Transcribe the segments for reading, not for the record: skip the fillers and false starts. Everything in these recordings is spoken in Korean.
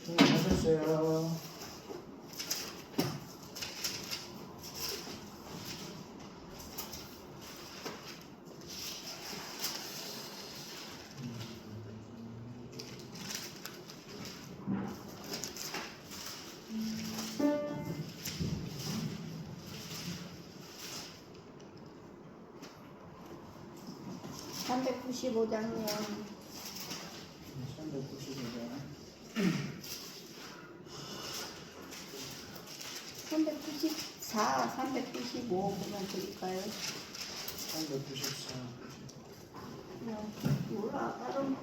수고하셨어요. (395장이요) 395장. 394, 395 보면 드릴까요? 394. 그냥 몰라 다른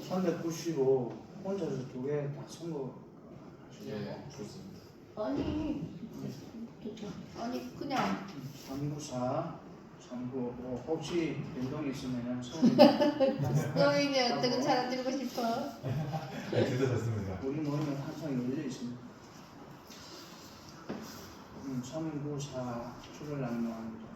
395 혼자서 두 개 다 선거 예, 좋습니다. 아니 그냥 394, 395 혹시 변동이 있으면 처음에 너 이제 어떤 사람 들고 싶어? 네, 진짜 좋습니다. 우리 모임은 항상 열려 있습니다. 394 출을 낭만합니다.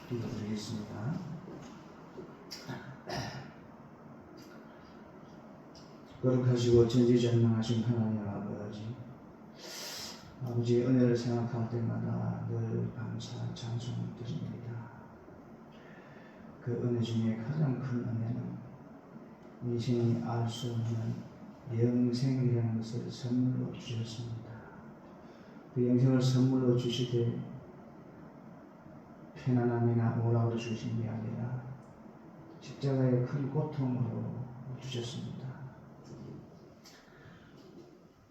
기도드리겠습니다. 거룩하시고 전지전능하신 하나님 아버지, 아버지 은혜를 생각할 때마다 늘 감사 찬송을 드립니다. 그 은혜 중에 가장 큰 은혜는 인생이 알 수 없는 영생이라는 것을 선물로 주셨습니다. 그 영생을 선물로 주시되 편안함이나 오락으로 주신 게 아니라 십자가의 큰 고통으로 주셨습니다.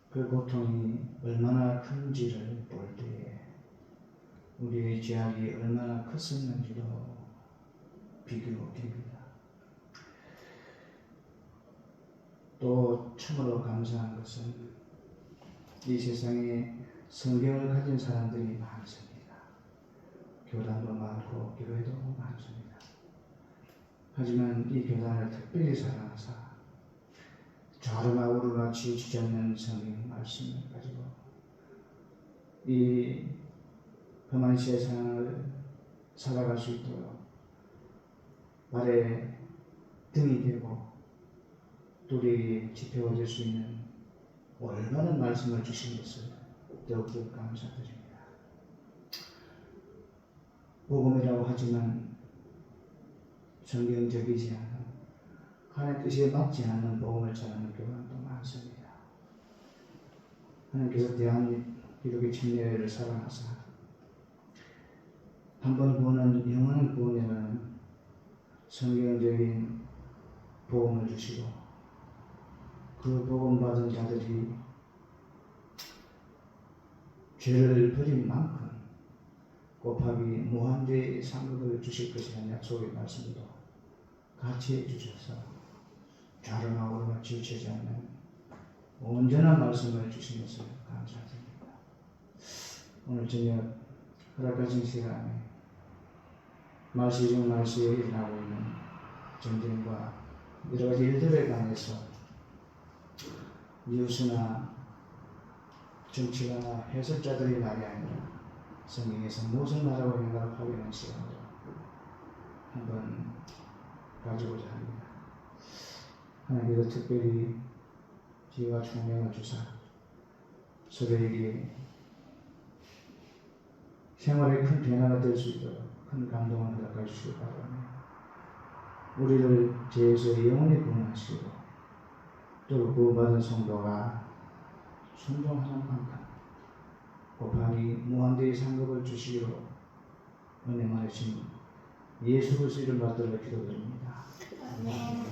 그 고통이 얼마나 큰지를 볼 때에 우리의 죄악이 얼마나 컸었는지로 비교됩니다. 또 참으로 감사한 것은 이 세상에 성경을 가진 사람들이 많습니다. 교단도 많고 교회도 많습니다. 하지만 이 교단을 특별히 사랑하사 좌로나 우로나 치우치지 않는 성경 말씀을 가지고 이 험한 세상을 살아갈 수 있도록 발에 등이 되고 우리에게 지켜줄 수 있는 올바른 말씀을 주신 것을 더욱더 감사드립니다. 복음이라고 하지만 성경적이지 않은 하나님 뜻에 맞지 않는 복음을 전하는 교단도 많습니다. 하나님께서 대한민국의 침례를 사랑하사 한 번 구원은 영원한 구원이라는 성경적인 복음을 주시고 그 복음 받은 자들이 죄를 버린 만큼 곱하기 무한대의 상급을 주실 것이라는 약속의 말씀도 같이 해주셔서 좌로나 우로나 치우치지 않는 온전한 말씀을 주신 것을 감사드립니다. 오늘 저녁 허락하신 시간에 말시 중 말시에 일어나고 있는 전쟁과 여러 가지 일들에 관해서 뉴스나 정치가 해설자들이 말이 아니라 성경에서 무엇을 말하고 있는가를 확인하는 시간을 한번 가지고자 합니다. 하나님께서 특별히 지혜와 총명을 주사 서로에게 생활에 큰 변화가 될 수 있도록 큰 감동을 허락해 주시기 바랍니다. 우리를 죄에서 영원히 구원하시고 또 구원받은 성도가 순종하는 만큼 곱하기 무한대의 상급을 주시기로 은혜 많으신 예수 그리스도 이름 받들어 기도드립니다. 아멘.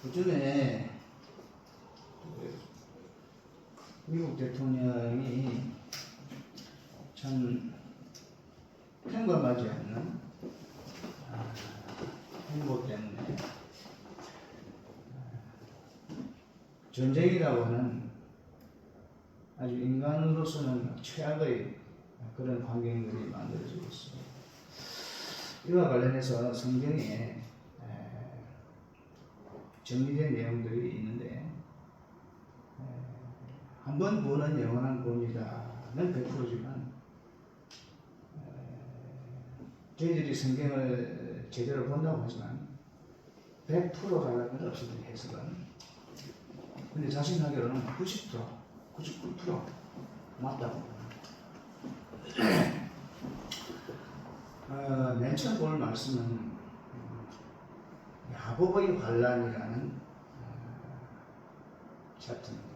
그전에 미국 대통령이 참 평범하지 않는 행보 때문에 전쟁이라고 하는 아주 인간으로서는 최악의 그런 환경들이 만들어지고 있습니다. 이와 관련해서 성경에 정리된 내용들이 있는데 한 번 구원은 영원한 구원이다는 100%지만 저희들이 성경을 제대로 본다고 하지만 100%라는 건 없습니다. 해석은. 근데 자신하기로는 90%, 99% 맞다고. 맨 처음 볼 말씀은 야곱의 환란이라는 챕터입니다.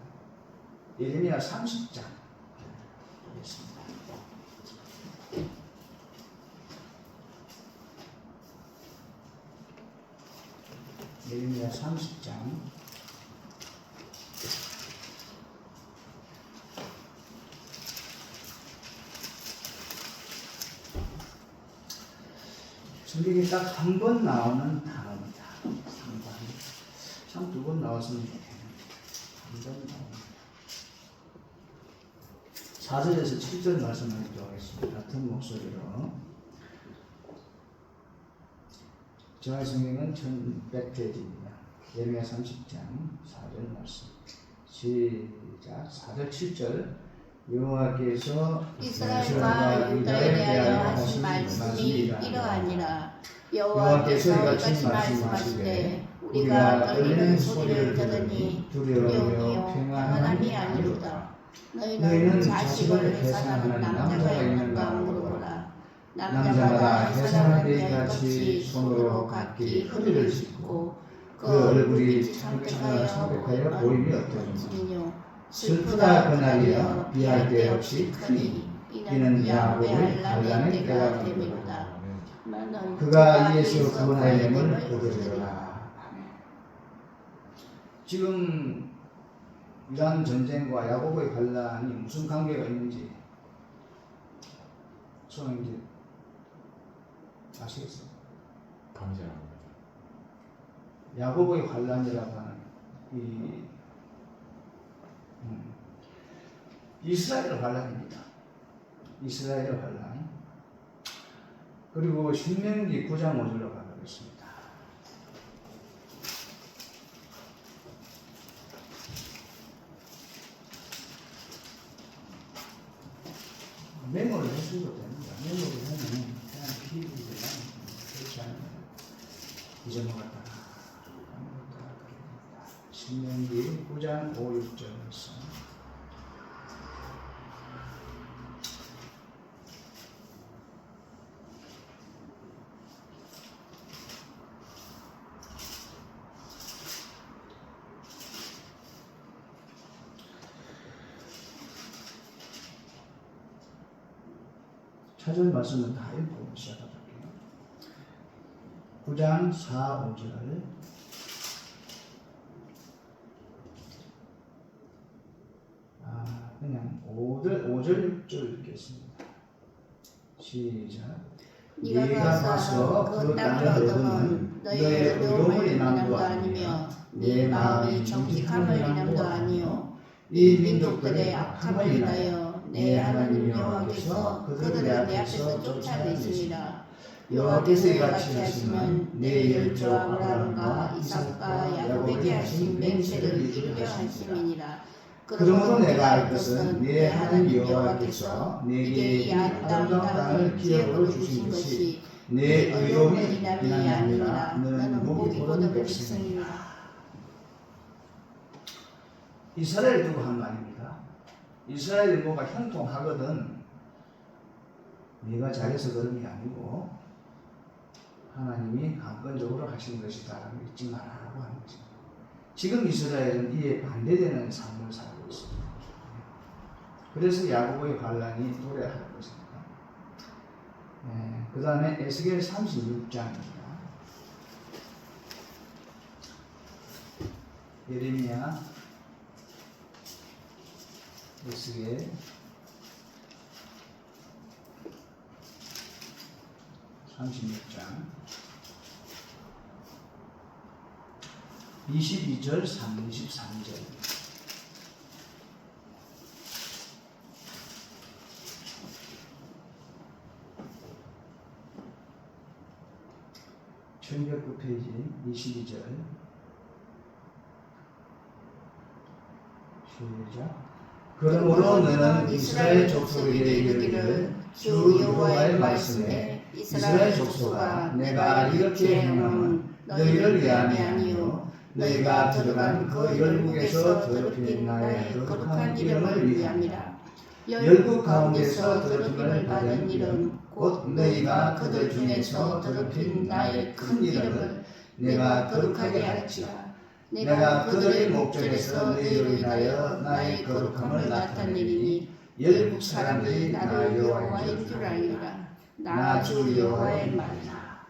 예레미야 30장 있습니다. 예레미야 30장 '성경에 딱 한 번 나오는 단어입니다. 참 두 번 나왔으면 좋겠는데 한 번 나옵니다. 4절에서 7절 말씀을 읽도록 하겠습니다. 같은 목소리로. 저의 성경은 1100페이지입니다. 예레미야 30장 4절 말씀 시작. 4절 7절 여호와께서 이스라엘과 유다에 대하여 하신 말씀이 이러하니라. 여호와께서 이같이 말씀하시되 우리가 떨리는 소리를 들으니 두려우며 평안함이 아니로다. 너희는 자식을 해산하는 남자가 있는가 물어보라. 남자마다 해산하는 데 같이 손으로 각기 허리를 짚고 그 얼굴이 창백하여 보임이 어떠냐. 슬프다 그날이여 비할 데 없이 크니 이는 야곱의 환난의 때가 됨이로다. 그가 이에서 구원하려면 얻으리라. 지금 이란 전쟁과 야곱의 환난이 무슨 관계가 있는지 성인지 아시겠어요? 감이 잘 안 갑니다. 야곱의 환난이라고 하는 이 이스라엘 환난입니다. 이스라엘 환난. 그리고 신명기 9장 5절로 가보겠습니다. 메모를 해주셔도 됩니다. 메모를 하면 그냥 피해가 그렇지 않으면 잊어먹었다가 신명기 9장 5, 6절 말씀. 찾은 말씀은 다 읽고 시작할게요. 9장 4, 5절. 그냥 5절 6절 읽겠습니다. 시작. 네가 가서 그 땅을 얻으면 너의 의로움을 인함도 아니며 네 마음이 정직함을 인함도 아니요 이 민족들의 악함을 인하여 내 하나님 여호와께서 그들을 내 앞에서 쫓아내시니라. 여호와께서 이같이 하시면 내 열조 아브라함과 이삭과 야곱에게 하신 맹세를 이루려 하심이니라. 그러므로 내가 알 것은 내 하나님 여호와께서 내게 이 아름다운 땅을 기업으로 주신 것이 내 의로움이 인함이 아니라 너는 목이 고든 백성이라. 이스라엘 두고 한 말입니다. 이스라엘이 뭐가 형통하거든 네가 잘해서 그런 게 아니고 하나님이 강권적으로 하신 것이다라고 잊지 말라고 하는 거죠. 지금 이스라엘은 이에 반대되는 삶을 살고 있습니다. 그래서 야곱의 환난이 도래할 것입니다. 그 다음에 에스겔 36장입니다. 예레미야, 에스겔 36장 22절 33절. (1109) 페이지 22절. 시작. 그러므로 너는 이스라엘 족속에게 이르기를 주 여호와의 말씀에 이스라엘 족속아 내가 이렇게 행함은 너희를 위함이 아니요 너희가 들어간 그 열국에서 더럽힌 나의 거룩한 이름을 위함이라. 열국 가운데서 더럽힘을 받은 이름 곧 너희가 그들 중에서 더럽힌 나의 큰 이름을 내가 거룩하게 할지라. 내가 그들의 목전에서 너희로 인하여 나의 거룩함을 나타내리니 열국 사람들이 나를 여호와인 줄 알리라. 나 주 여호와의 말이라.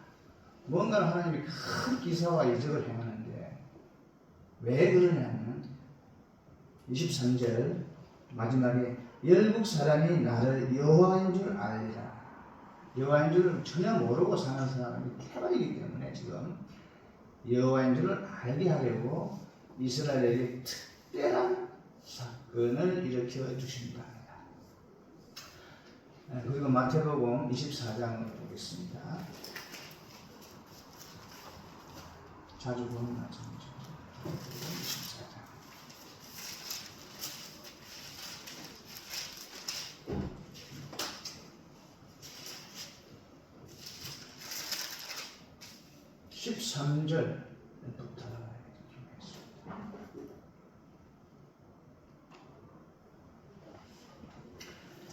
뭔가 하나님이 큰 기사와 이적을 행하는데 왜 그러냐면 23절 마지막에 열국 사람이 나를 여호와인 줄 알리라. 여호와인 줄 전혀 모르고 사는 사람이 태반이기 때문에 지금 여호와인 줄을 알게 하려고 이스라엘에게 특별한 사건을 일으켜 주신다. 그리고 마태복음 24장을 보겠습니다. 자주 보는 말씀이죠. 24장. 13절부터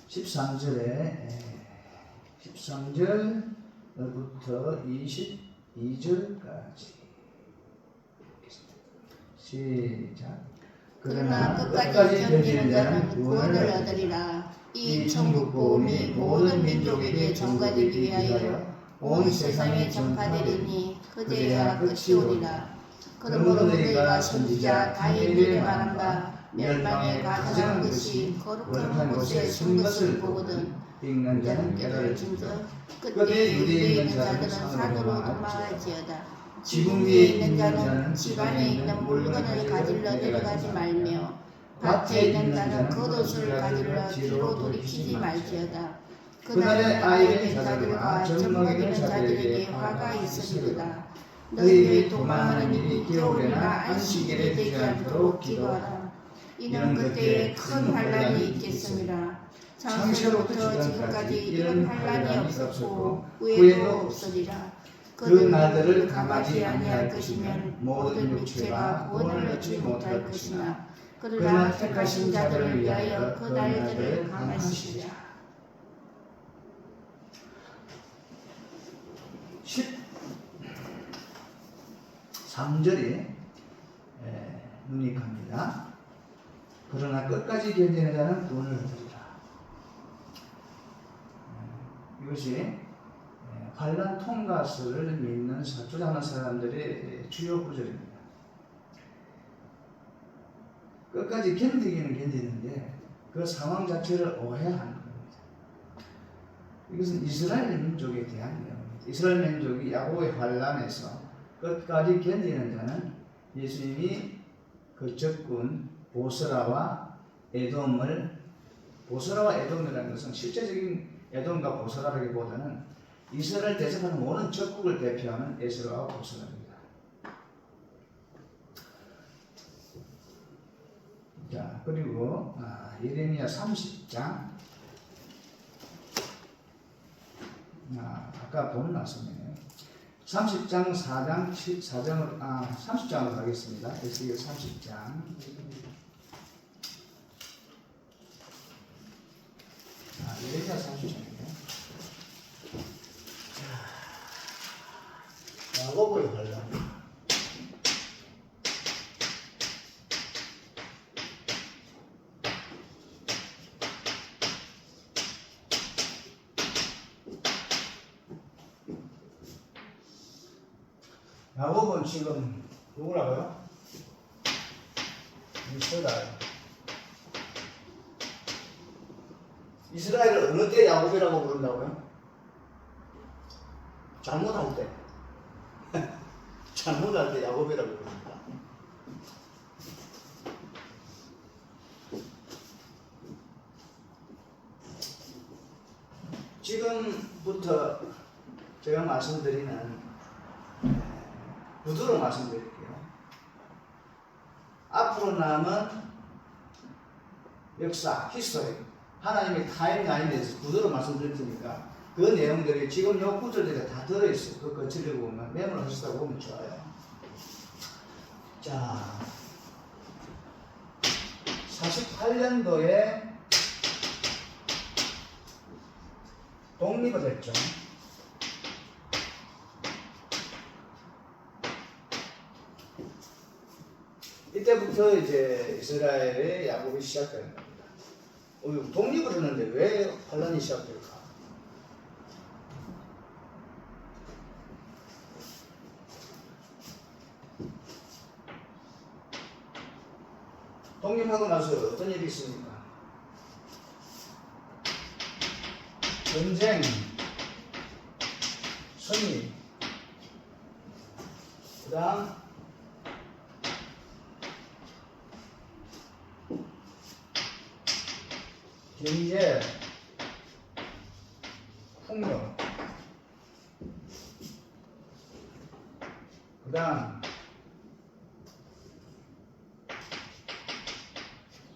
13절부터 22절까지 시작. 그러나 끝까지 견디는 자는 구원을 얻으리라. 이 천국 복음이 모든 민족에게 전가되기 위하여 온 세상에 전파되리니 그제야 끝이 오리라. 그러므로 너희가 선지자 다니엘이 말한 바 멸망에 가증한 것이 거룩한 곳에 쓴 것을 보거든 읽는 자는 자는 깨달을진저. 그때 유대에 있는 자들은 산으로 도망할지어다. 지붕 위에 있는 자는 집 안에 있는 물건을 가질러 내려가지 말며 밭에 있는 자는 겉옷을 가질러 뒤로 돌이키지 말지어다. 그날에 아이된 자들과 젖먹이는 자들에게 화가 있으리로다. 너희들이 도망하는 일이 겨울이나 안식일에 되지 않도록 기도하라. 이는 그때에 큰 환란이 있겠습니다. 창세로부터 지금까지 이런 환란이 없었고 후에도 없으리라. 그 날들을 감하지 아니할 것이면 모든 육체가 구원을 얻지 못할 것이나 그러나 택하신 자들을 위하여 그 날들을 감하시리라. 13절이 문익합니다. 그러나 끝까지 견디는 자는 구원을 얻으리라. 이것이 환란 통과서를 믿는 주장하는 사람들의 주요 구절입니다. 끝까지 견디기는 견디는데 그 상황 자체를 오해하는 겁니다. 이것은 이스라엘 민족에 대한 내용입니다. 이스라엘 민족이 야곱의 환란에서 끝까지 견디는 자는 예수님이 그 적군 보스라와 에돔이라는 것은 실제적인 에돔과 보스라라기보다는 이스라엘 대적하는 모든 적국을 대표하는 에스라와 보스라입니다. 자, 그리고 예레미야 30장 아까 본 말씀이네요. 30장 30장으로 가겠습니다. 에스겔 30장. 예레미야 30장이네요. 야곱의 환란. 야곱은 지금 누구라고요? 이스라엘. 이스라엘을 어느 때 야곱이라고 부른다고요? 잘못할 때. 잘못할 때 야곱이라고 부릅니다. 지금부터 제가 말씀드리는 구두로 말씀드릴게요. 앞으로 남은 역사, 히스토리, 하나님의 타임라인에 대해서 구두로 말씀드릴 테니까 그 내용들이 지금 요 구절들에 다 들어있어요. 그거 거치려고 보면 메모를 하시다고 보면 좋아요. 자, 48년도에 독립을 했죠. 이때부터 이제 이스라엘의 야곱이 시작되는 겁니다. 독립을 했는데 왜 환란이 시작될까? 독립하고 나서 어떤 일이 있습니까? 전쟁, 승리, 그 다음 경제, 풍요, 그 다음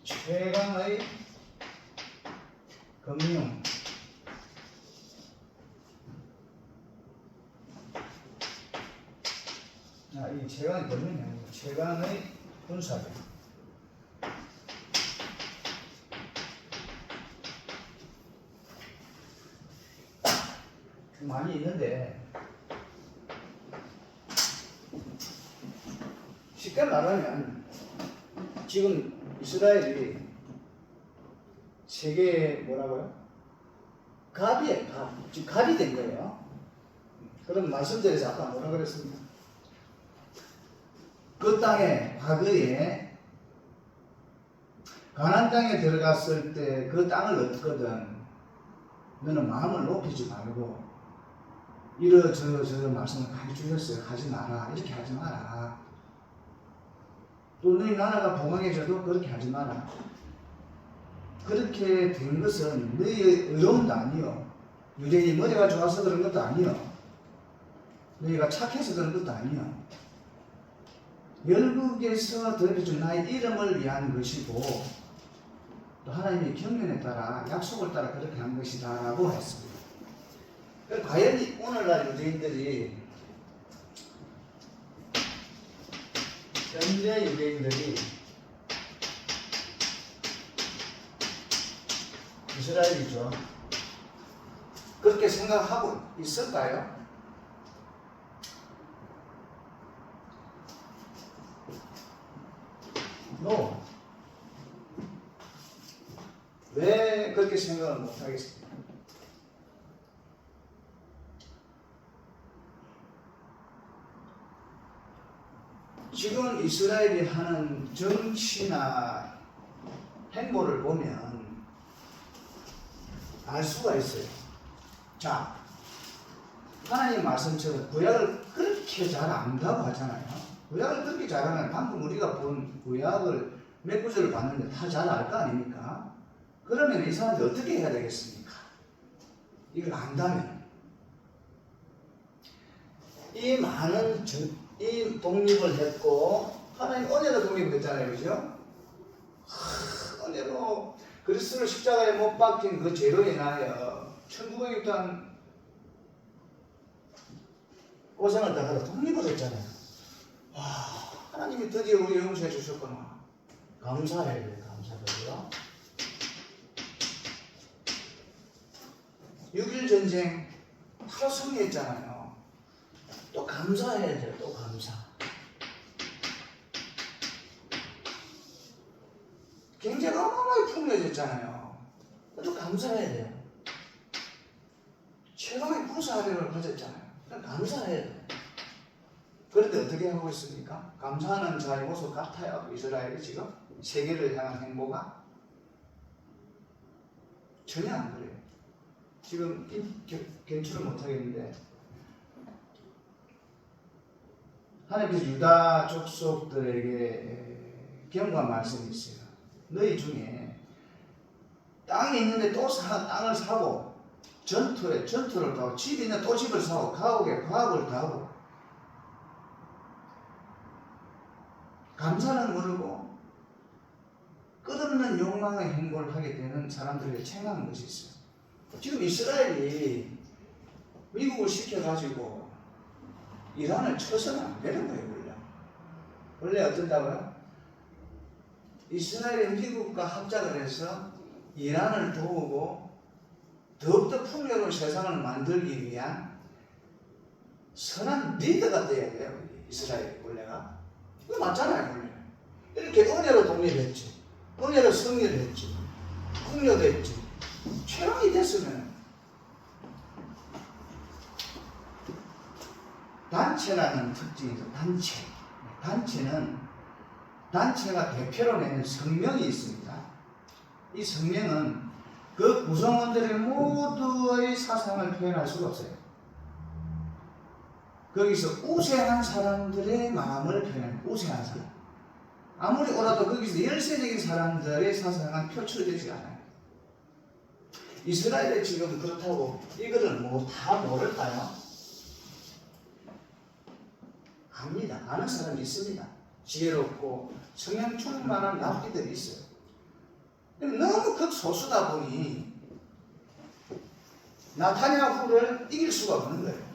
최강의 금융, 최강의 권능이 아니고 최강의 군사력. 많이 있는데 쉽게 말하면 지금 이스라엘이 세계의 뭐라고요? 갑이에요. 갑. 지금 갑이 된 거예요. 그럼 말씀드려서 아까 뭐라 그랬습니까? 그 땅에 과거에 가나안 땅에 들어갔을 때 그 땅을 얻거든 너는 마음을 높이지 말고 저 말씀을 많이 주셨어요. 하지 마라. 이렇게 하지 마라. 또 너희 나라가 부강해져도 그렇게 하지 마라. 그렇게 된 것은 너희의 의로움도 아니요. 유대인이 머리가 좋아서 그런 것도 아니요. 너희가 착해서 그런 것도 아니요. 열국에서 더해준 나의 이름을 위한 것이고 또 하나님의 경륜에 따라 약속을 따라 그렇게 한 것이다 라고 했습니다. 과연 오늘날 유대인들이 현재 유대인들이 이스라엘이죠. 그렇게 생각하고 있을까요? No. 왜 그렇게 생각을 못하겠습니까? 지금 이스라엘이 하는 정치나 행보를 보면 알 수가 있어요. 자, 하나님 말씀처럼 구약을 그렇게 잘 안다고 하잖아요. 구약을 그렇게 잘하면 방금 우리가 본 구약을 몇 구절을 봤는데 다 잘 알 거 아닙니까? 그러면 이 사람들이 어떻게 해야 되겠습니까? 이걸 안다면 이 많은 이 독립을 했고 하나님 은혜로 독립했잖아요. 그죠? 은혜로 그리스도를 십자가에 못 박힌 그 죄로 인하여 천국에 있던 고생을 당하다 독립을 했잖아요. 와, 하나님이 드디어 우리 용서해 주셨구나. 감사해야 돼요. 감사드려요. 6.1 전쟁 바로 승리했잖아요. 또 감사해야 돼요. 또 감사. 경제가 어마어마하게 풍요해졌잖아요. 또 감사해야 돼요. 최강의 군사력을 가졌잖아요. 감사해야 돼요. 그런데 어떻게 하고 있습니까? 감사하는 자의 모습 같아요. 이스라엘이 지금 세계를 향한 행보가 전혀 안 그래요. 지금 견출을 못하겠는데 하나님께서 유다 족속들에게 경고한 말씀이 있어요. 너희 중에 땅이 있는데 또 땅을 사고 전투를 또 하고 집이 있는데 또 집을 사고 가옥에 가옥을 더 하고 감사는 모르고 끝없는 욕망의 행보를 하게 되는 사람들에게 책망하는 것이 있어요. 지금 이스라엘이 미국을 시켜가지고 이란을 쳐서는 안 되는 거예요. 원래 어쩐다고요? 이스라엘이 미국과 합작을 해서 이란을 도우고 더욱더 풍요로운 세상을 만들기 위한 선한 리더가 돼야 돼요. 이스라엘이 원래가. 그거 맞잖아요. 원래. 이렇게 은혜로 독립했지. 은혜로 승리를 했지. 풍요됐지. 최강이 됐으면 단체라는 특징이 있어요. 단체가 대표로 내는 성명이 있습니다. 이 성명은 그 구성원들의 모두의 사상을 표현할 수가 없어요. 거기서 우세한 사람들의 마음을 표현해요. 우세한 사람. 아무리 오라도 거기서 열세적인 사람들의 사상은 표출되지 않아요. 이스라엘이 지금 그렇다고 이거를 다 모를까요? 압니다. 아는 사람이 있습니다. 지혜롭고 성향 충만한 랍비들이 있어요. 너무 극소수다 보니 나타냐후를 이길 수가 없는 거예요.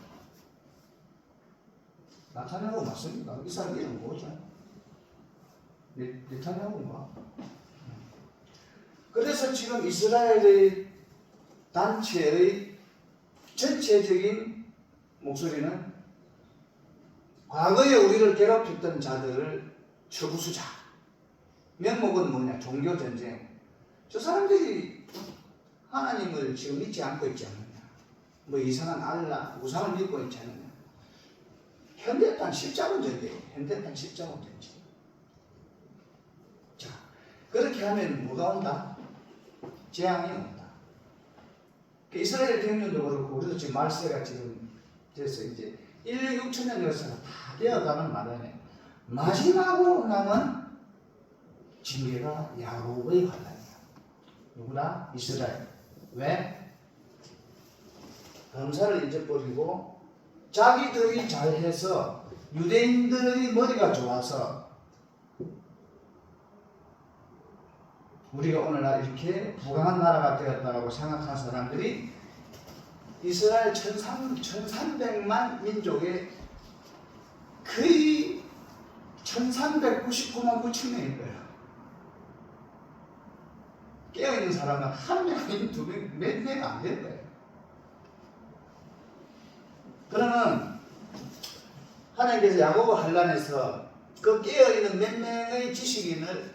나타냐고 맞습니까? 이 사람 이름 뭐죠? 네타냐고인가? 그래서 지금 이스라엘의 단체의 전체적인 목소리는 과거에 우리를 괴롭혔던 자들을 처부수자. 명목은 뭐냐? 종교전쟁. 저 사람들이 하나님을 지금 믿지 않고 있지 않느냐? 뭐 이상한 알라, 우상을 믿고 있지 않느냐? 현대판 십자군전이에요. 현대판 십자군전지. 자, 그렇게 하면 뭐가 온다? 재앙이 온다. 이스라엘 백년도 그렇고 우리도 지금 말세가 지금 돼서 이제 1억 6천년 역사가 다 되어가는 마당에 마지막으로 남은 징계가 야곱의 환란이야. 누구나? 이스라엘. 왜? 범사를 잊어버리고 자기들이 잘해서 유대인들의 머리가 좋아서 우리가 오늘날 이렇게 부강한 나라가 되었다고 생각하는 사람들이 이스라엘 1300만 민족의 거의 1399만 9천 명일 거예요. 깨어있는 사람은 한 명인 두 명, 몇 명 안 될 거예요. 그러면 하나님께서 야곱을 환란해서 그 깨어있는 몇 명의 지식인을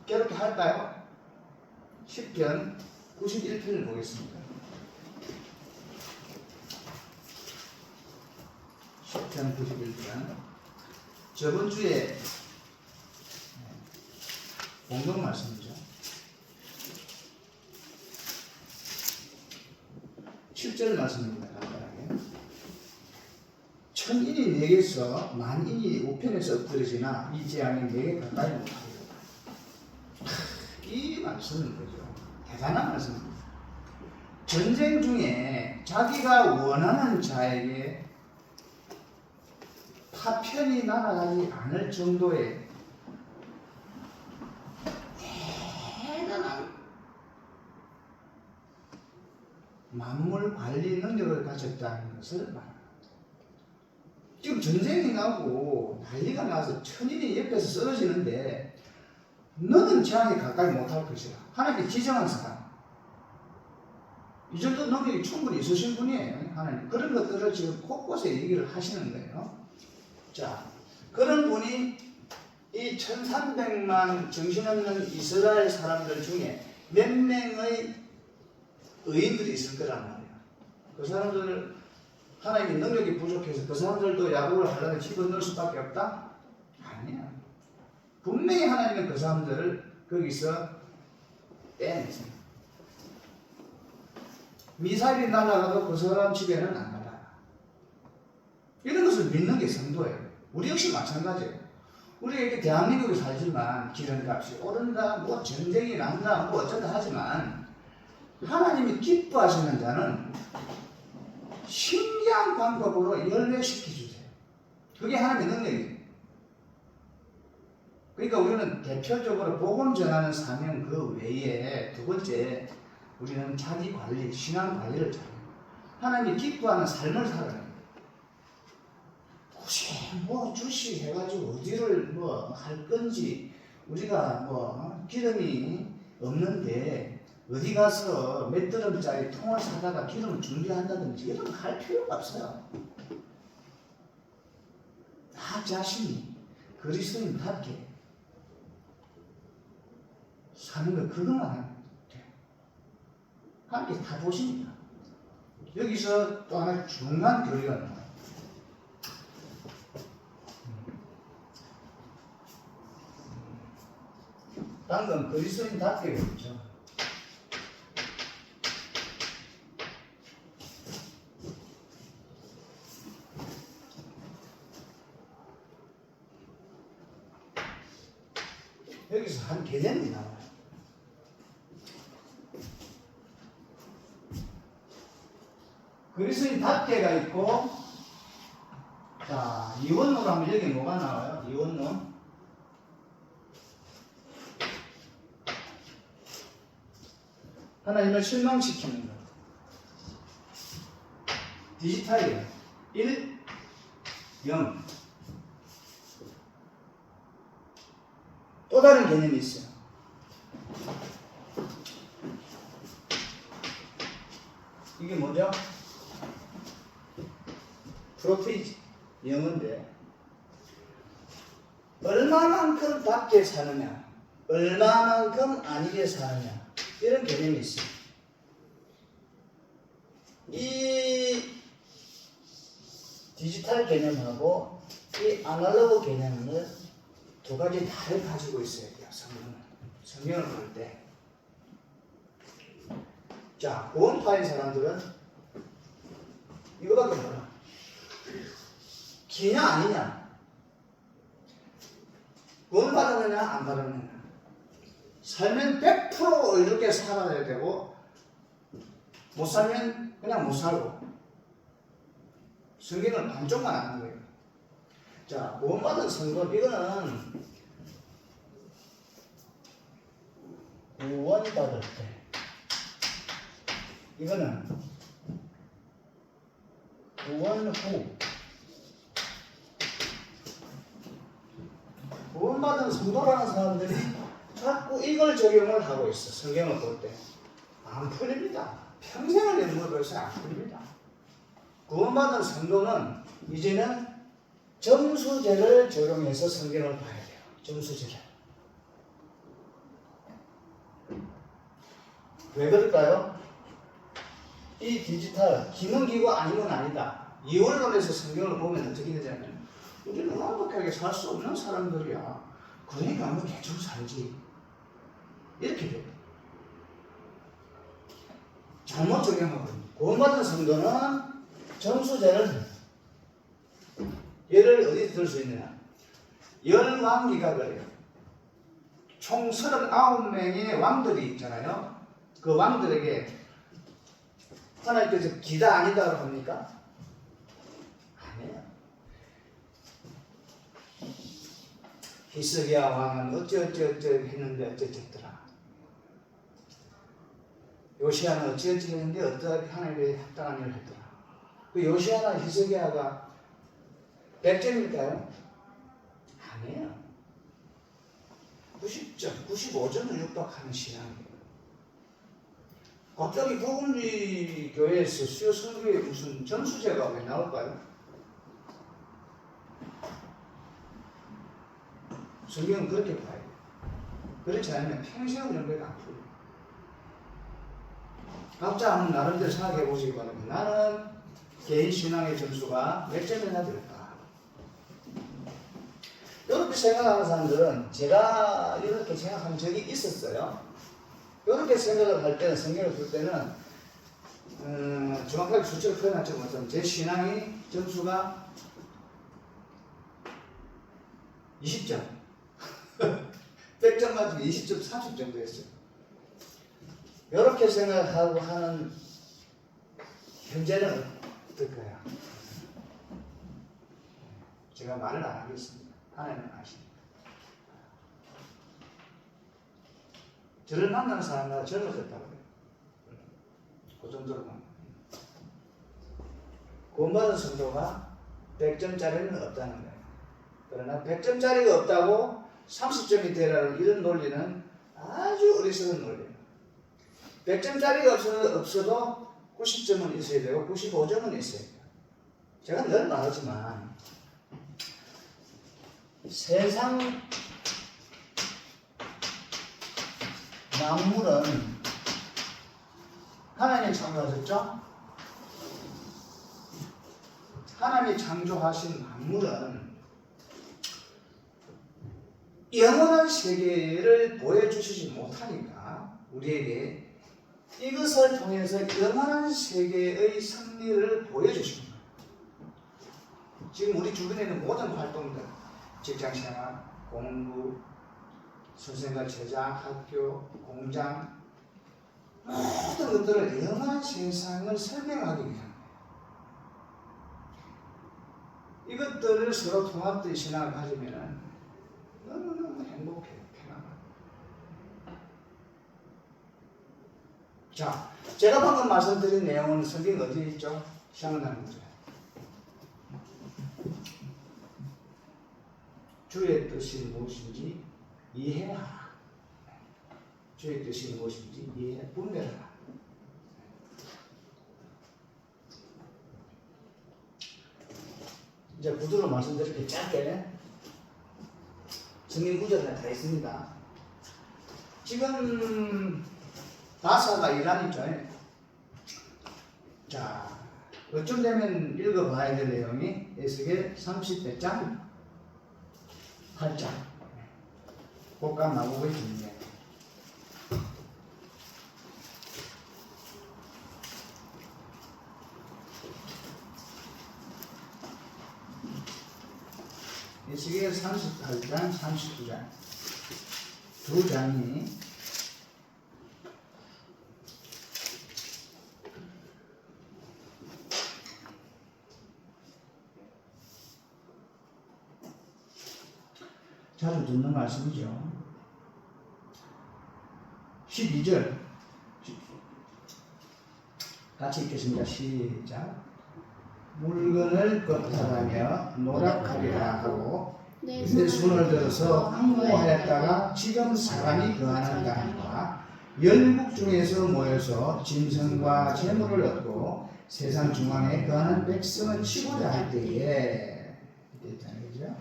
괴롭게 할까요? 10편 91편을 보겠습니다. 10편 91편. 저번 주에 공동 말씀이죠. 7절 말씀입니다. 간단하게. 천인이 내게서 만인이 우편에서 엎드려지나 이 재앙이 내게 가까이 못하리로다. 이 말씀은 거죠. 대단한 말씀입니다. 전쟁 중에 자기가 원하는 자에게 파편이 날아가지 않을 정도의 대단한 만물 관리 능력을 가졌다는 것을 말합니다. 지금 전쟁이 나고 난리가 나서 천인이 옆에서 쓰러지는데 너는 재앙에 가까이 못할 것이라. 하나님께 지정한 사람. 이 정도 능력이 충분히 있으신 분이에요. 하나님. 그런 것들을 지금 곳곳에 얘기를 하시는 거예요. 자, 그런 분이 이 1300만 정신없는 이스라엘 사람들 중에 몇 명의 의인들이 있을 거란 말이야. 그 사람들 하나님의 능력이 부족해서 그 사람들도 야곱을 환란에 집어넣을 수밖에 없다? 아니야. 분명히 하나님은 그 사람들을 거기서 빼내세요. 미사일이 날아가도 그 사람 집에는 안 날아가. 이런 것을 믿는 게 성도예요. 우리 역시 마찬가지예요. 우리가 이렇게 대한민국에 살지만 기름값이 오른다, 뭐 전쟁이 난다, 뭐 어쩌다 하지만 하나님이 기뻐하시는 자는 신기한 방법으로 열매시켜주세요. 그게 하나님의 능력이에요. 그러니까 우리는 대표적으로 복음 전하는 사명 그 외에 두 번째 우리는 자기 관리, 신앙 관리를 잘해요. 하나님이 기뻐하는 삶을 살아요. 굳이 뭐 주시 해가지고 어디를 뭐 할 건지 우리가 뭐 기름이 없는데 어디 가서 몇 드럼짜리 통을 사다가 기름을 준비한다든지 이런 거 할 필요가 없어요. 나 자신이 그리스도인답게 사는 거 그것만 하면 돼요. 하나님께 다 보십니다. 여기서 또 하나 중요한 교리가 나와요. 방금 그리스도인답게 그랬죠. 여기서 한 개념이 나와요. 그리스도인답게가 있고, 자, 이원론 하면 여기 뭐가 나와요? 이원론. 하나님을 실망시키는 것. 디지털이에요. 1, 0. 다른 개념이 있어요. 이게 뭐죠? 프로피지 영어인데 얼마만큼 밖에 사느냐, 얼마만큼 아니게 사느냐, 이런 개념이 있어요. 이 디지털 개념하고 이 아날로그 개념을 두 가지 다를 가지고 있어야 돼요. 성경을 볼 때. 자, 구원파인 사람들은 이거밖에 몰라. 기냐 아니냐, 구원 받았느냐 안 받았느냐, 살면 100% 의롭게 살아야 되고 못 살면 그냥 못 살고, 성경은 반쪽만 아는 거예요. 자, 구원받은 성도, 이거는 구원받을 때, 이거는 구원 후. 구원받은 성도라는 사람들이 자꾸 이걸 적용을 하고 있어. 성경을 볼 때 안 풀립니다. 평생을 연구를 해서 안 풀립니다. 구원받은 성도는 이제는 점수제를 적용해서 성경을 봐야 돼요. 점수제를. 왜 그럴까요? 이 디지털 기능기구 아니면 아니다, 이원론에서 성경을 보면 어떻게 되냐면, 우리는 완벽하게 살 수 없는 사람들이야, 그러니까 뭐 대충 살지, 이렇게 돼요. 잘못 적용하거든요. 구원받은 성도는 점수제를, 얘를 어디서 들 수 있느냐, 열왕기가 그래요. 총 39명의 왕들이 있잖아요. 그 왕들에게 하나님께서 기다 아니다라고 합니까? 아니에요. 히스기야 왕은 어쩌어쩌 했는데 어쩌더라. 요시야는 어찌어찌 했는데 어떻게 하나님께 합당한 일을 했더라. 그 요시야나 히스기야가 100점일까요? 아니에요. 90점, 95점을 육박하는 신앙이에요. 갑자기 복음주의 교회에서 수요 설교에 무슨 점수제가 왜 나올까요? 성경은 그렇게 봐요. 그렇지 않으면 평생을 연결가 안 풀려요. 각자 한번 나름대로 생각해 보시기 바랍니다. 나는 개인 신앙의 점수가 몇 점이나 될까? 이렇게 생각하는 사람들은, 제가 이렇게 생각한 적이 있었어요. 이렇게 생각을 할 때는, 성경을 볼 때는 정확하게 수치를 표현하지 못하면 제 신앙의 점수가 20점 100점 맞으면 20점, 30점 정도 했어요. 이렇게 생각하고 하는 현재는 어떨까요? 제가 말을 안 하겠습니다. 하나님은 아십니다. 저를 만나는 사람마다 젊어졌다고 해요. 그 정도로만. 구원받은 성도가 100점짜리는 없다는 거예요. 그러나 100점짜리가 없다고 30점이 되라는 이런 논리는 아주 어리석은 논리예요. 100점짜리가 없어도 90점은 있어야 되고 95점은 있어야 돼요. 제가 늘 말하지만 세상 만물은 하나님이 창조하셨죠? 하나님이 창조하신 만물은 영원한 세계를 보여주시지 못하니까 우리에게 이것을 통해서 영원한 세계의 승리를 보여주신 거예요. 지금 우리 주변에 있는 모든 활동들, 직장생활, 공부, 선생과 제자, 학교, 공장, 모든 것들을 영원한 세상을 설명하기 위한 거예요. 이것들을 서로 통합된 신앙을 가지면 너무너무 행복해요. 편안해요. 자, 제가 방금 말씀드린 내용은 성경 어디에 있죠? 생각나는 거죠. 주의 뜻이 무엇인지 이해하라. 주의 뜻이 무엇인지 이해 분별하라. 이제 구두로 말씀드릴게 짧게. 성경 구절에 다 있습니다. 지금 바사가 이란이죠. 자, 어쩜 되면 읽어봐야 될 내용이 에스겔 30장 8장 복감 나보고 있습니다. 에스겔 38장 39장 두 장이 자주 듣는 말씀이죠. 12절 같이 읽겠습니다. 시작. 물건을 겁탈하며 노력하리라 하고 내 손을 들어서 항모하였다가 지금 사람이 거하는 땅과 열국 중에서 모여서 짐승과 재물을 얻고 세상 중앙에 거하는 백성을 치고자 할 때에 이렇게 있다는 거죠.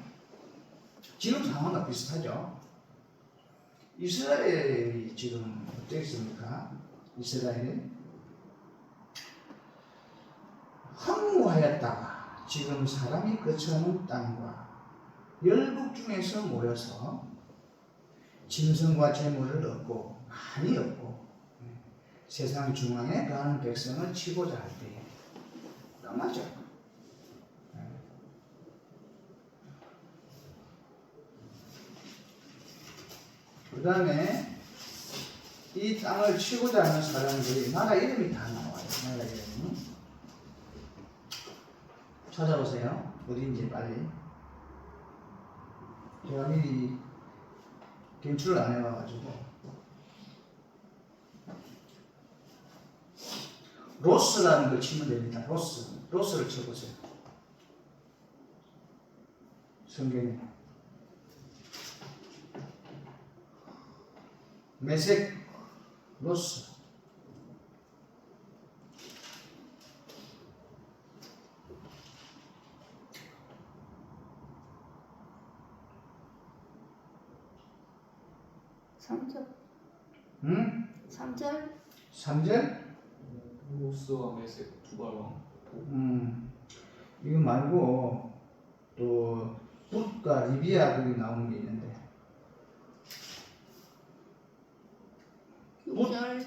지금 상황과 비슷하죠. 이스라엘이 지금 어떻습니까? 이스라엘이 항모하였다가 지금 사람이 거처하는 땅과 열국 중에서 모여서 짐승과 재물을 얻고 많이 얻고 세상 중앙에 가는 백성을 치고자 할 때에 딱 맞죠? 그 다음에 이 땅을 치고자 하는 사람들이 나라 이름이 다 나와요. 나라 이름이. 찾아보세요. 어딘지 빨리. 제가 미리検출을 안 해와가지고. 로스라는 걸 치면 됩니다. 로스를 쳐보세요. 성경에. 메색, 로스. 응? 3절? 3절? 로스와 메색 두 발왕. 이거 말고 또 붓과 리비아 거기 나오는 게 있는데 6절?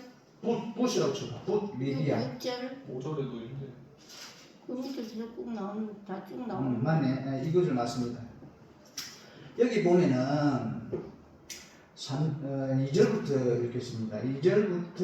붓이라고 쳐봐. 붓, 리비아. 6절? 5절에도 있는데. 그 밑에 쭉 나오는, 다 쭉 나오는. 맞네. 이것을 맞습니다. 여기 보면은 2절부터 읽겠습니다. 2절부터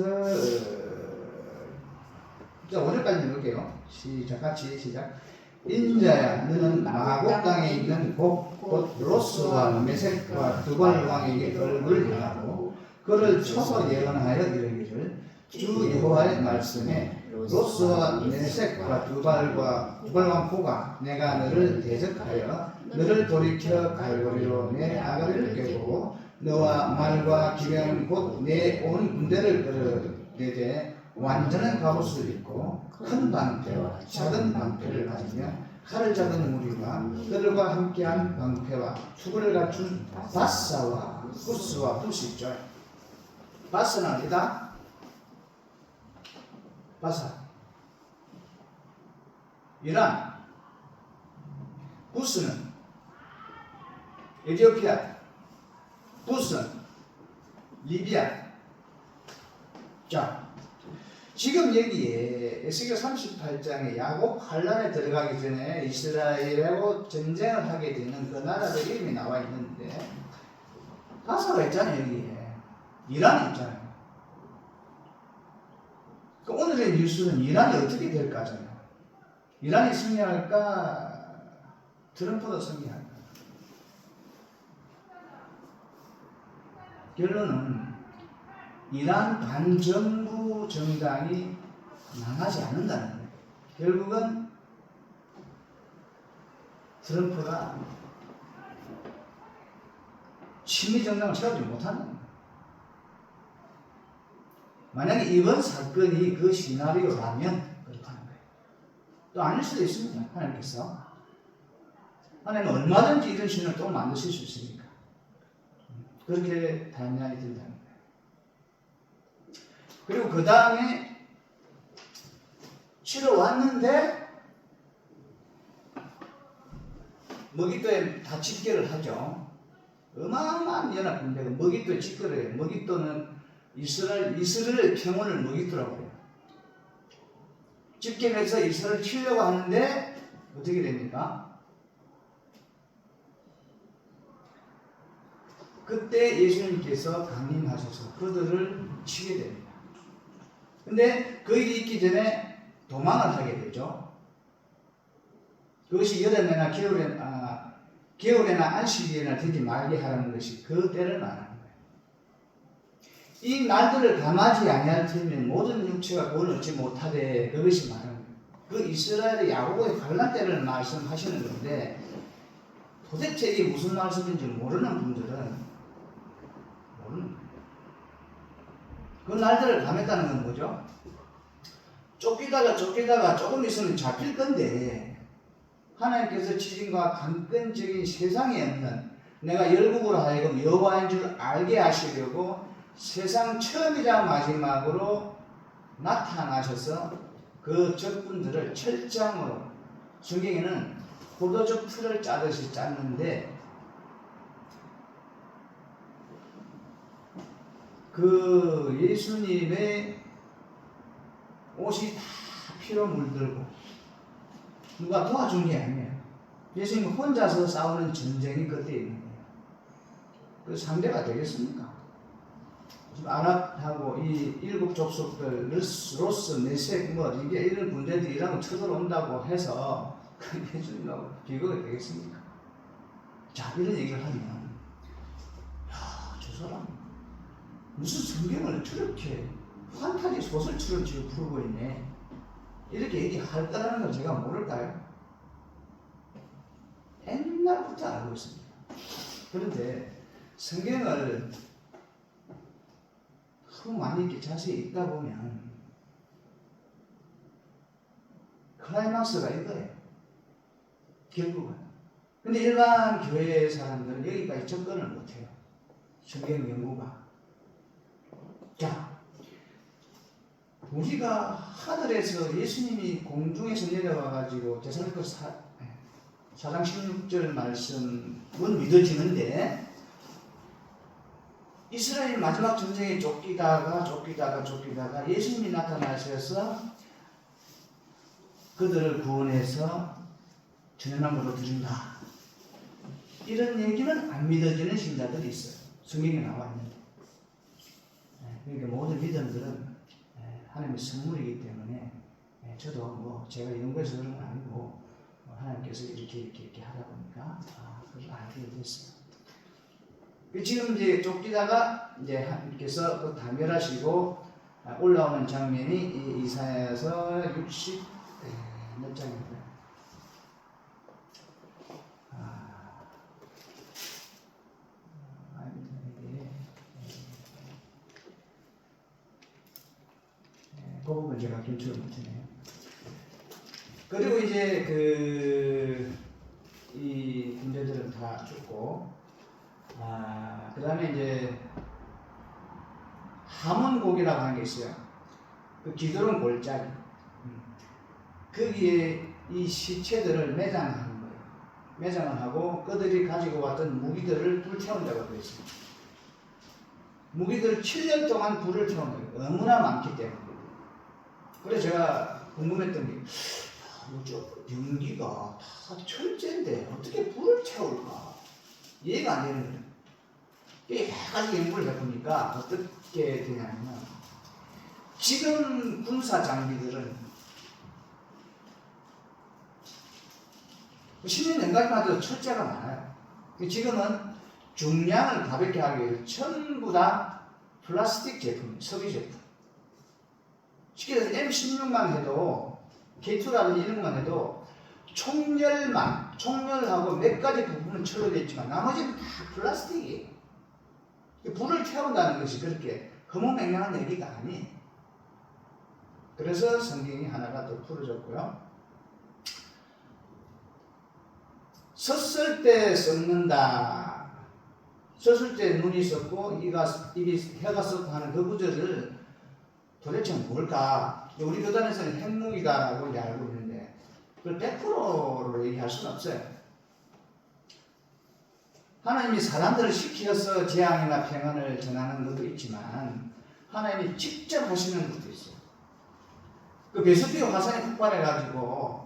자, 5절까지 읽을게요. 시작, 같이 시작. 인자야, 너는 마곡 땅에 있는 곧 로스와 메색과 두발 왕에게 얼굴을 향하고 그를 쳐서 예언하여 이르기를 주 여호와의 말씀에 로스와 메색과 두발 왕 보가 내가 너를 대적하여 너를 돌이켜 갈고리로 내 아가를 깨고 너와 말과 기병 곧 내 온 군대를 끌어내되 완전한 갑옷을 입고 큰 방패와 작은 방패를 가지며 칼을 잡은 무리가 그들과 함께한 방패와 투구를 갖춘 바사와 구스와 붓이 있죠. 바사는 어디다? 바사 이란. 구스는 에티오피아. 붓은 리비아. 자, 지금 여기에 에스겔 38장에 야곱 환란에 들어가기 전에 이스라엘하고 전쟁을 하게 되는 그 나라들 이름이 나와 있는데 바사가 있잖아요. 여기에 이란이 있잖아요. 그 오늘의 뉴스는 이란이 어떻게 될까잖아요. 이란이 승리할까 트럼프가 승리할까. 결론은 이란 반정부 정당이 망하지 않는다는 거예요. 결국은 트럼프가 친미 정당을 세우지 못한다는 거예요. 만약에 이번 사건이 그 시나리오라면 그렇다는 거예요. 또 아닐 수도 있습니다. 하나님께서. 하나님은 얼마든지 이런 신을 또 만드실 수 있으니까. 그렇게 단련이 된다는 거예요. 그리고 그 다음에 치러 왔는데 먹잇도에 다 집결을 하죠. 어마어마한 연합군대가 먹잇도에 집결을 해요. 먹잇도는 이스라엘 평원을 먹잇도라고 해요. 집결해서 이스라엘을 치려고 하는데 어떻게 됩니까? 그때 예수님께서 강림하셔서 그들을 치게 됩니다. 근데 그 일이 있기 전에 도망을 하게 되죠. 그것이 여름에나 겨울에나 안식일에나 되지 말게 하라는 것이 그 때를 말하는 거예요. 이 날들을 감하지 아니할 터면 모든 육체가 구원 얻지 못하되 그것이 말하는 거예요. 그 이스라엘의 야고보의 환난 때를 말씀하시는 건데 도대체 이게 무슨 말씀인지 모르는 분들은 그 날들을 감했다는 건 뭐죠? 쫓기다가 조금 있으면 잡힐 건데 하나님께서 지진과 강건적인 세상에 없는 내가 열국으로 하여금 여호와인 줄 알게 하시려고 세상 처음이자 마지막으로 나타나셔서 그 적군들을 철장으로 성경에는 포도주 틀을 짜듯이 짰는데 그 예수님의 옷이 다 피로 물들고 누가 도와준 게 아니에요. 예수님 혼자서 싸우는 전쟁이 그때 있는 거예요. 그 상대가 되겠습니까? 지금 아랍하고 이 일곱 족속들 로스, 메섹 이게 이런 군대들이 이라고 쳐들어온다고 해서 예수님하고 비교가 되겠습니까? 자, 이런 얘기를 하면 저 사람 무슨 성경을 저렇게 판타지 소설처럼 지금 부르고 있네. 이렇게 얘기할 거라는 걸 제가 모를까요? 옛날부터 알고 있습니다. 그런데 성경을 너무 많이 이렇게 자세히 읽다 보면 클라이막스가 이거예요. 결국은. 근데 일반 교회 사람들은 여기까지 접근을 못해요. 성경 연구가. 자, 우리가 하늘에서 예수님이 공중에서 내려와가지고 데살로니가 4장 16절 말씀은 믿어지는데 이스라엘 마지막 전쟁에 쫓기다가 예수님이 나타나셔서 그들을 구원해서 전염함으로 드린다. 이런 얘기는 안 믿어지는 신자들이 있어요. 성경에 나와 있는데. 그러니까 모든 믿음들은 하나님의 선물이기 때문에 저도 뭐 제가 연구해서 그런 건 아니고 하나님께서 이렇게 하다 보니까 그걸 알게 됐어요. 지금 이제 쫓기다가 이제 하나님께서 또 단멸하시고 올라오는 장면이 이사야서 60 몇 장입니다. 그 부분 제가 긴축을 못했네요. 그리고 이제 이 군대들은 다 죽고, 그 다음에 이제 하몬곡이라고 하는 게 있어요. 그 기드론 골짜기. 거기에 이 시체들을 매장하는 거예요. 매장을 하고 그들이 가지고 왔던 무기들을 불태운다고 되어 있어요. 무기들을 7년 동안 불을 태우는 거예요. 너무나 많기 때문에. 그래서 제가 궁금했던 게, 저 연기가 다 철제인데 어떻게 불을 태울까? 이해가 안 되는 거예요. 여러 가지 연구를 해보니까 어떻게 되냐면, 지금 군사 장비들은 10년 연간마다 철제가 많아요. 지금은 중량을 가볍게 하기 위해서 전부 다 플라스틱 제품, 석유 제품. 쉽게 해서 M16만 해도, K2라든지 이런 것만 해도 총열하고 몇 가지 부분은 철로 되어 있지만 나머지는 다 플라스틱이에요. 불을 태운다는 것이 그렇게 허무맹랑한 얘기가 아니에요. 그래서 성경이 하나가 더 풀어졌고요. 섰을 때 썩는다. 섰을 때 눈이 썩고 입이 혀가 썩고 하는 그 구절을 도대체 뭘까? 우리 교단에서는 핵무기다라고 이제 알고 있는데 그걸 100%로 얘기할 수는 없어요. 하나님이 사람들을 시켜서 재앙이나 평안을 전하는 것도 있지만 하나님이 직접 하시는 것도 있어요. 그 베스피오 화산이 폭발해가지고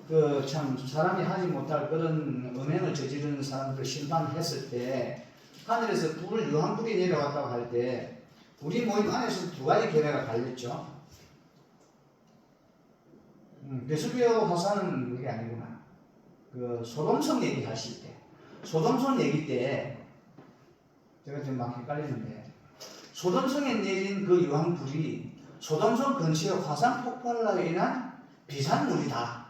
그 참 사람이 하지 못할 그런 음행을 저지르는 사람들을 심판했을 때 하늘에서 유황불이 내려왔다고 할 때 우리 모임 안에서 두 가지 견해가 갈렸죠. 베스피오 화산은 그게 아니구나. 그 소돔성 얘기하실 때 소돔성 얘기 때 제가 지금 막 헷갈리는데 소돔성에 내린 그 유황불이 소돔성 근처의 화산 폭발로 인한 비산물이다.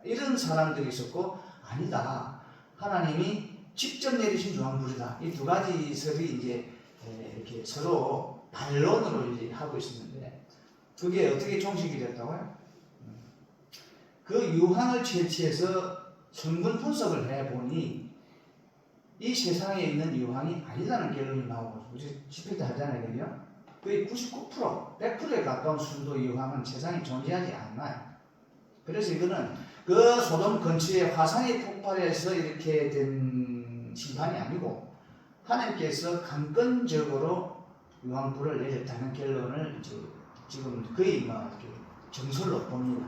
이런 사람들이 있었고 아니다. 하나님이 직접 내리신 유황불이다. 이 두 가지 설이 이제 이렇게 서로 반론으로 이제 하고 있었는데 그게 어떻게 종식이 됐다고요? 그 유황을 채취해서 성분 분석을 해보니 이 세상에 있는 유황이 아니라는 결론이 나오고 우리 집회 때 하잖아요. 그죠? 거의 99%, 100%에 가까운 순도 유황은 세상에 존재하지 않나요? 그래서 이거는 그 소돔 근처에 화산이 폭발해서 이렇게 된 심판이 아니고 하나님께서 강권적으로 유황불을 내렸다는 결론을 이제 지금 거의 뭐 이렇게 정설로 봅니다.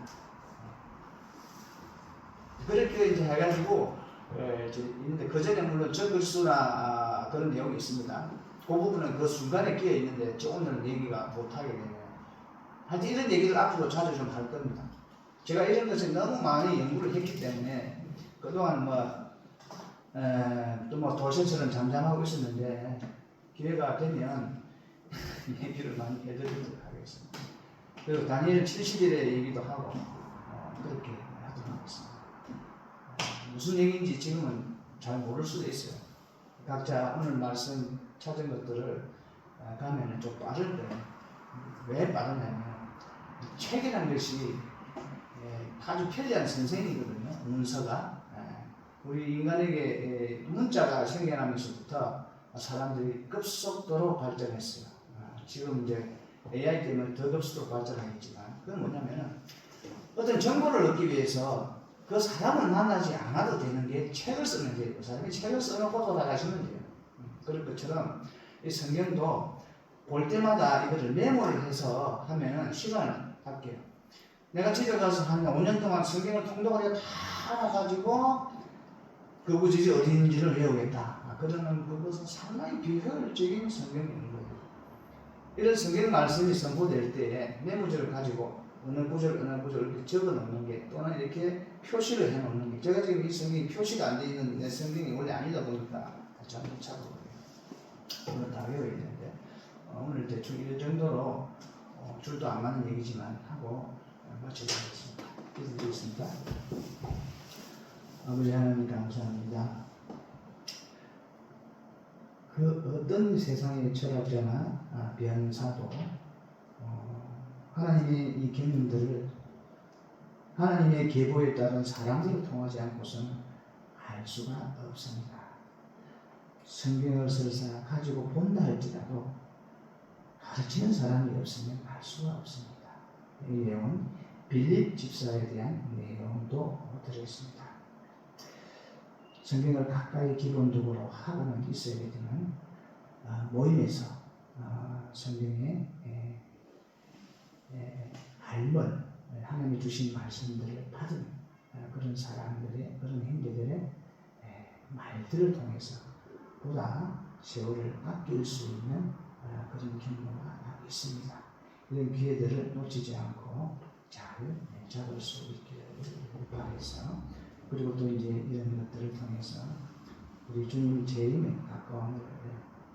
그렇게 이제 해가지고 있는데 그 전에 물론 저글수나 그런 내용이 있습니다. 그 부분은 그 순간에 끼어 있는데 오늘은 얘기가 못하게 되네요. 하여튼 이런 얘기를 앞으로 자주 좀 할 겁니다. 제가 이런 것을 너무 많이 연구를 했기 때문에 그동안 또 뭐 도시처럼 잠잠하고 있었는데 기회가 되면 얘기를 많이 해드리도록 하겠습니다. 그리고 다니엘 70일의 얘기도 하고 그렇게 하도록 하겠습니다. 무슨 얘기인지 지금은 잘 모를 수도 있어요. 각자 오늘 말씀 찾은 것들을 가면은 좀 빠를 거예요. 왜 빠르냐면 책이라는 것이 아주 편리한 선생이거든요. 문서가. 우리 인간에게 문자가 생겨나면서부터 사람들이 급속도로 발전했어요. 지금 이제 AI 때문에 더 급속도로 발전하겠지만 그건 뭐냐면은 어떤 정보를 얻기 위해서 그 사람을 만나지 않아도 되는 게 책을 쓰는 게 그 사람이 책을 써놓고 돌아가시면 돼요. 그런 것처럼 이 성경도 볼 때마다 이거를 메모를 해서 하면은 시간을 아껴요. 내가 집에 가서 한 5년 동안 성경을 통독하게 다 알아가지고 그 구절이 어디 있는지를 외우겠다. 그러면 그것은 상당히 비효율적인 성경인 거예요. 이런 성경 말씀이 선포될 때 메모지를 가지고 어느 구절 이렇게 적어 놓는 게 또는 이렇게 표시를 해 놓는 게 제가 지금 이 성경이 표시가 안 돼 있는 내 성경이 원래 아니다 보니까 잘 못 찾아보고요. 오늘 다 외워야 되는데 오늘 대충 이 정도로 줄도 안 맞는 얘기지만 하고 마치겠습니다. 기도드리겠습니다. 아버지 하나님 감사합니다. 그 어떤 세상의 철학자나 변사도 하나님의 이 계명들을 하나님의 계보에 따른 사람들을 통하지 않고서는 알 수가 없습니다. 성경을 설사 가지고 본다 할지라도 가르치는 사람이 없으면 알 수가 없습니다. 이 내용은 빌립 집사에 대한 내용도 들어있습니다. 성경을 가까이 기본적으로 하고는 있어야겠지만 모임에서 성경의 알문 하나님이 주신 말씀들을 받은 그런 사람들의 그런 형제들의 말들을 통해서 보다 세월을 아낄 수 있는 그런 경우가 있습니다. 이런 기회들을 놓치지 않고 잘 잡을 수 있기를 바라서 그리고 또 이제 이런 것들을 통해서 우리 주님 재림의 가까움을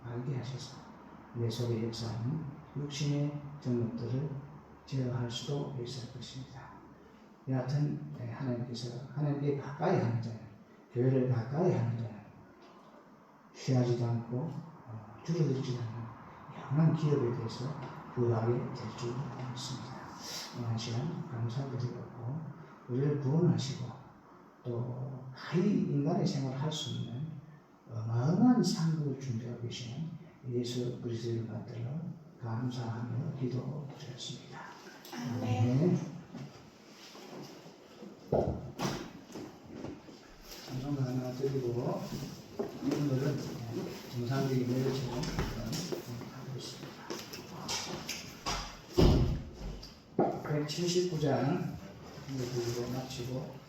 알게 하셔서 내 속에 역사하는 육신의 정욕들을 제어할 수도 있을 것입니다. 여하튼 하나님께서 하나님께 가까이 하는 자는 교회를 가까이 하는 자는 쉬하지도 않고 줄어들지도 않는 영원한 기업에 대해서 부하게 될 줄 믿습니다. 오늘 시간 감사드리고 우리를 구원하시고 또 하이 인간의 생활을 할 수 있는 어마어마한 상급을 준비하고 계시는 예수 그리스도를 받들어 감사하며 기도드렸습니다. 아멘. 찬송가 하나 드리고 오늘은 정상적인 예배처럼 하고 있습니다. 179장 드리고 마치고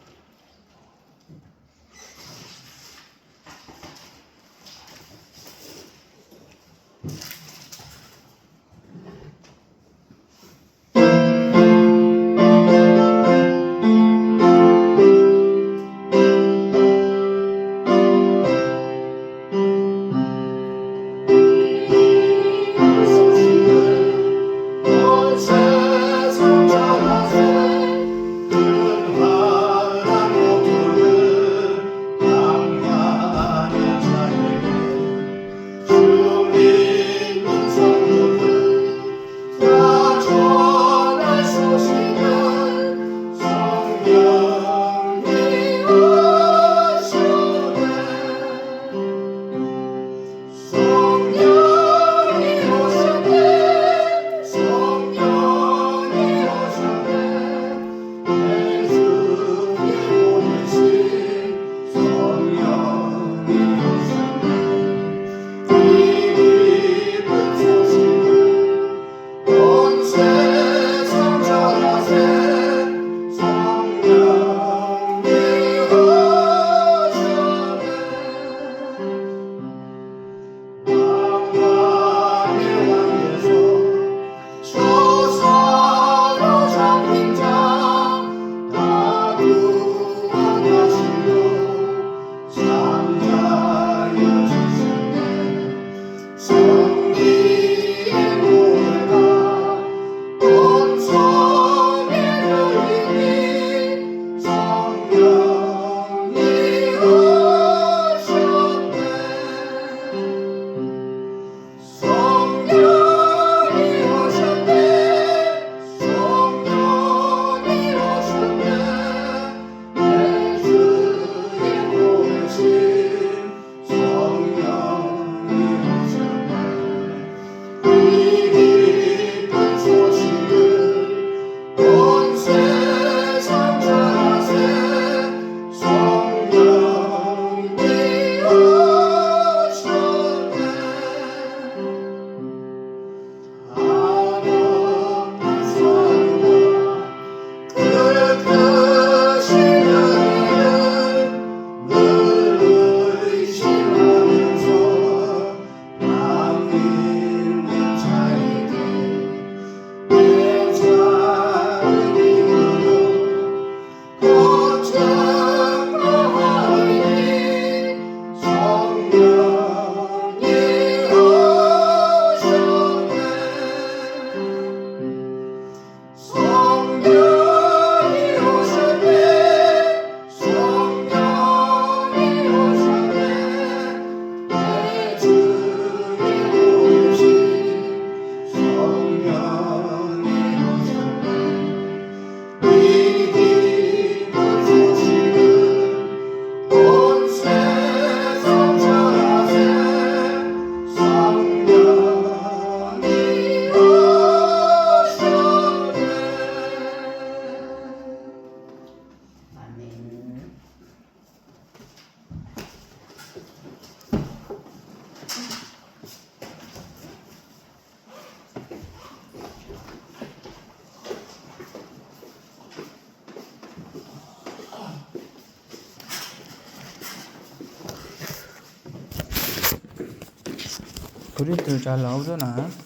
프린트 잘 나오잖아.